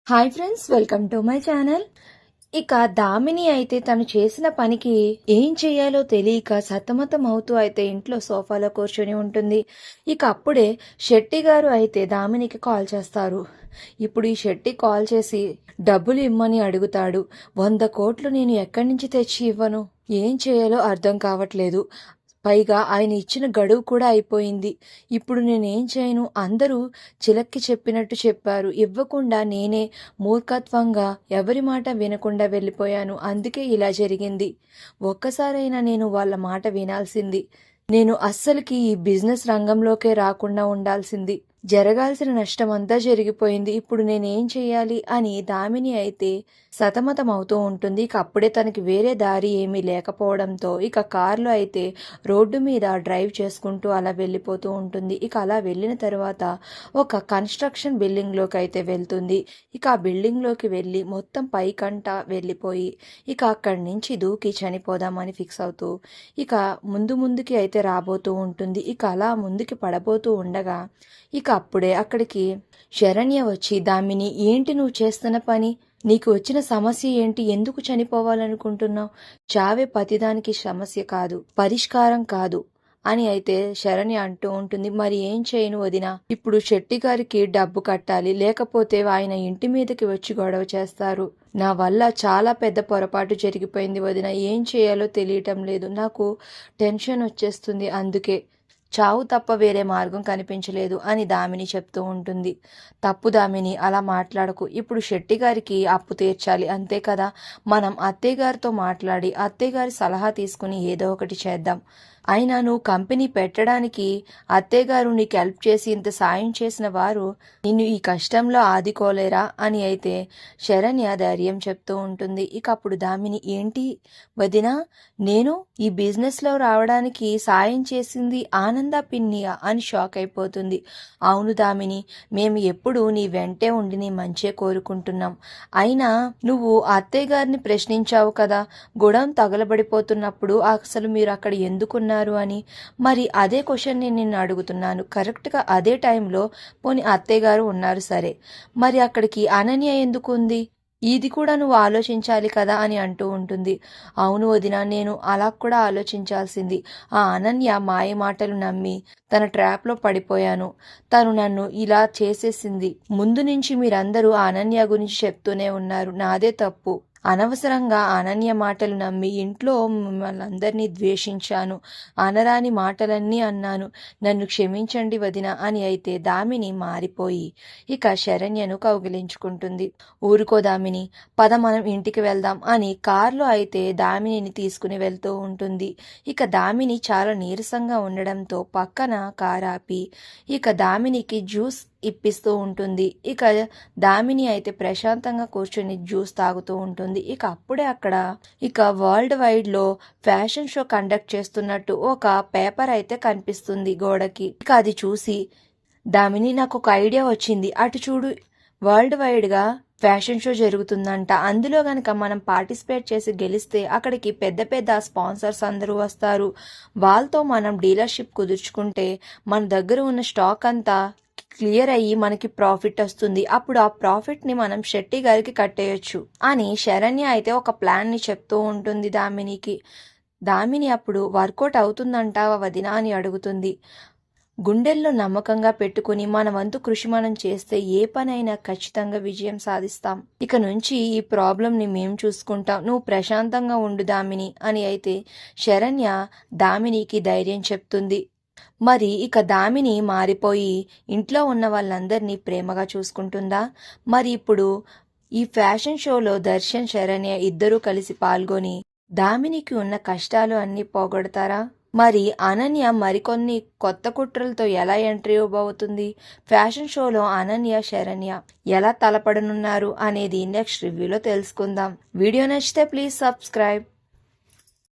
Hi friends, welcome to my channel. ఇక దామిని అయితే తను చేసిన పనికి ఏం చేయాలో తెలియక సతమతం అవుతూ అయితే ఇంట్లో సోఫాలో కూర్చొని ఉంటుంది. ఇక అప్పుడే శెట్టి గారు అయితే దామినికి కాల్ చేస్తారు. ఇప్పుడు ఈ శెట్టి కాల్ చేసి డబ్బులు ఇమ్మని అడుగుతాడు. 100 కోట్లు నేను ఎక్కడి నుంచి తెచ్చి ఇవ్వను, ఏం చేయాలో అర్థం కావట్లేదు. పైగా ఆయన ఇచ్చిన గడువు కూడా అయిపోయింది. ఇప్పుడు నేనేం చేయను? అందరూ చిలక్కి చెప్పినట్టు చెప్పారు. ఇవ్వకుండా నేనే మూర్ఖత్వంగా ఎవరి మాట వినకుండా వెళ్ళిపోయాను. అందుకే ఇలా జరిగింది. ఒక్కసారైనా నేను వాళ్ళ మాట వినాల్సింది. నేను అస్సలకి ఈ బిజినెస్ రంగంలోకే రాకుండా ఉండాల్సింది. జరగాల్సిన నష్టమంతా జరిగిపోయింది. ఇప్పుడు నేనేం చెయ్యాలి అని దామిని అయితే సతమతం అవుతూ ఉంటుంది. ఇక అప్పుడే తనకి వేరే దారి ఏమీ లేకపోవడంతో ఇక కారులో అయితే రోడ్డు మీద డ్రైవ్ చేసుకుంటూ అలా వెళ్ళిపోతూ ఉంటుంది. ఇక అలా వెళ్ళిన తర్వాత ఒక కన్స్ట్రక్షన్ బిల్డింగ్లోకి అయితే వెళ్తుంది. ఇక ఆ బిల్డింగ్లోకి వెళ్ళి మొత్తం పైకంట వెళ్ళిపోయి ఇక అక్కడి నుంచి దూకి చనిపోదామని ఫిక్స్ అవుతూ ఇక ముందుకి అయితే రాబోతూ ఉంటుంది. ఇక అలా ముందుకి పడబోతూ ఉండగా ఇక అప్పుడే అక్కడికి శరణ్య వచ్చి, దామిని, ఏంటి నువ్వు చేస్తున్న పని? నీకు వచ్చిన సమస్య ఏంటి? ఎందుకు చనిపోవాలనుకుంటున్నావు? చావే ప్రతిదానికి సమస్య కాదు, పరిష్కారం కాదు అని అయితే శరణ్య అంటూ ఉంటుంది. మరి ఏం చేయను వదినా? ఇప్పుడు శెట్టి గారికి డబ్బు కట్టాలి, లేకపోతే ఆయన ఇంటి మీదకి వచ్చి గొడవ చేస్తారు. నా వల్ల చాలా పెద్ద పొరపాటు జరిగిపోయింది వదిన. ఏం చేయాలో తెలియటం లేదు. నాకు టెన్షన్ వచ్చేస్తుంది. అందుకే చావు తప్ప వేరే మార్గం కనిపించలేదు అని దామిని చెప్తూ ఉంటుంది. తప్పు దామిని, అలా మాట్లాడకు. ఇప్పుడు శెట్టి గారికి అప్పు తీర్చాలి, అంతే కదా. మనం అత్తయ్య గారితో మాట్లాడి అత్తయ్య గారి సలహా తీసుకుని ఏదో ఒకటి చేద్దాం. అయినా నువ్వు కంపెనీ పెట్టడానికి అత్తయ్య గారు నీకు హెల్ప్ చేసి ఇంత సాయం చేసిన వారు నిన్ను ఈ కష్టంలో ఆదుకోలేరా అని అయితే శరణ్య ధైర్యం చెప్తూ ఉంటుంది. ఇక అప్పుడు దామిని, ఏంటి వదినా, నేను ఈ బిజినెస్లో రావడానికి సాయం చేసింది ఆనంద పిన్నియా అని షాక్ అయిపోతుంది. అవును దామిని, మేము ఎప్పుడు నీ వెంటే ఉండి నీ మంచే కోరుకుంటున్నాం. అయినా నువ్వు అత్తయ్య గారిని ప్రశ్నించావు కదా, గొడవ తగలబడిపోతున్నప్పుడు అసలు మీరు అక్కడ ఎందుకున్నారు అని. మరి అదే క్వశ్చన్ నేను నిన్ను అడుగుతున్నాను. కరెక్ట్గా అదే టైంలో పోనీ అత్తయ్య గారు ఉన్నారు సరే, మరి అక్కడికి అనన్య ఎందుకు ఉంది? ఇది కూడా నువ్వు ఆలోచించాలి కదా అని అంటూ ఉంటుంది. అవును వదిన, నేను అలా కూడా ఆలోచించాల్సింది. ఆ అనన్య మాయ మాటలు నమ్మి తన ట్రాప్లో పడిపోయాను. తను నన్ను ఇలా చేసేసింది. ముందు నుంచి మీరందరూ ఆ అనన్య గురించి చెప్తూనే ఉన్నారు. నాదే తప్పు. అనవసరంగా అనన్య మాటలు నమ్మి ఇంట్లో మిమ్మల్ని అందరినీ ద్వేషించాను. అనరాని మాటలన్నీ అన్నాను. నన్ను క్షమించండి వదిన అని అయితే దామిని మారిపోయి ఇక శరణ్యను కౌగిలించుకుంటుంది. ఊరుకో దామిని, పద మనం ఇంటికి వెళ్దాం అని కారులో అయితే దామినిని తీసుకుని వెళ్తూ ఉంటుంది. ఇక దామిని చాలా నీరసంగా ఉండడంతో పక్కన కారాపి ఇక దామినికి జ్యూస్ ఇప్పిస్తూ ఉంటుంది. ఇక దామిని అయితే ప్రశాంతంగా కూర్చొని జ్యూస్ తాగుతూ ఉంటుంది. ఇక అప్పుడే అక్కడ ఇక వరల్డ్ వైడ్ లో ఫ్యాషన్ షో కండక్ట్ చేస్తున్నట్టు ఒక పేపర్ అయితే కనిపిస్తుంది గోడకి. ఇక అది చూసి, దామిని, నాకు ఒక ఐడియా వచ్చింది. అటు చూడు, వరల్డ్ వైడ్ గా ఫ్యాషన్ షో జరుగుతుందంట. అందులో గనక మనం పార్టిసిపేట్ చేసి గెలిస్తే అక్కడికి పెద్ద పెద్ద స్పాన్సర్స్ అందరూ వస్తారు. వాళ్ళతో మనం డీలర్షిప్ కుదుర్చుకుంటే మన దగ్గర ఉన్న స్టాక్ అంతా క్లియర్ అయ్యి మనకి ప్రాఫిట్ వస్తుంది. అప్పుడు ఆ ప్రాఫిట్ ని మనం శెట్టి గారికి కట్టేయచ్చు అని శరణ్య అయితే ఒక ప్లాన్ ని చెప్తూ ఉంటుంది దామినికి. దామిని అప్పుడు వర్కౌట్ అవుతుందంటావా వదినా అని అడుగుతుంది. గుండెల్లో నమ్మకంగా పెట్టుకుని మన వంతు కృషి మనం చేస్తే ఏ పనైనా ఖచ్చితంగా విజయం సాధిస్తాం. ఇక నుంచి ఈ ప్రాబ్లంని మేం చూసుకుంటాం, నువ్వు ప్రశాంతంగా ఉండు దామిని అని అయితే శరణ్య దామినికి ధైర్యం చెప్తుంది. మరి ఇక దామిని మారిపోయి ఇంట్లో ఉన్న వాళ్ళందరినీ ప్రేమగా చూసుకుంటుందా? మరి ఇప్పుడు ఈ ఫ్యాషన్ షోలో దర్శన్, శరణ్య ఇద్దరూ కలిసి పాల్గొని దామినికి ఉన్న కష్టాలు అన్నీ పోగొడతారా? మరి అనన్య మరికొన్ని కొత్త కుట్రలతో ఎలా ఎంట్రీ ఇవ్వబోతుంది? ఫ్యాషన్ షోలో అనన్య, శరణ్య ఎలా తలపడనున్నారు అనేది నెక్స్ట్ రివ్యూలో తెలుసుకుందాం. వీడియో నచ్చితే ప్లీజ్ సబ్స్క్రైబ్.